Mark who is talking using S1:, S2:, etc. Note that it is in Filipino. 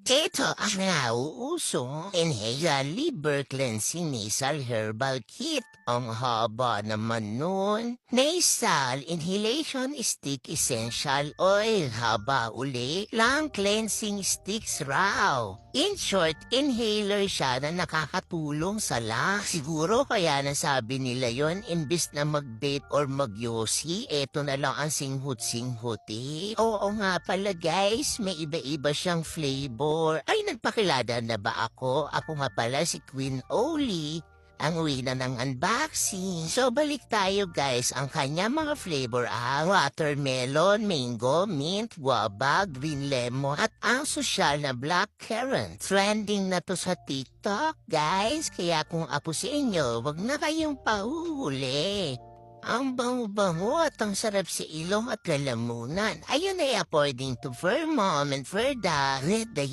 S1: Ito ang nauusong Inhale Liver Cleansing Nasal Herbal Kit. Ang haba naman nun. Nasal Inhalation Stick Essential Oil. Haba uli. Lang cleansing sticks raw. In short, inhaler siya na nakakatulong sa lungs. Siguro kaya nasabi nila yon imbis na mag-date or mag-yosi, eto na lang ang singhut-singhuti. Oo nga pala guys, may iba-iba siyang flavor. Ay, nagpakilala na ba ako? Ako nga pala si Queen Oli, ang uwina ng unboxing. So balik tayo guys, ang kanya mga flavor ang watermelon, mango, mint, guava, green lemon, at ang sosyal na black currant. Trending na to sa TikTok guys, kaya kung ako sa inyo, wag na kayong pahuhuli. Ang bango-bango at ang sarap sa ilong at lalamunan. Ayun ay according to Vermont and Verda,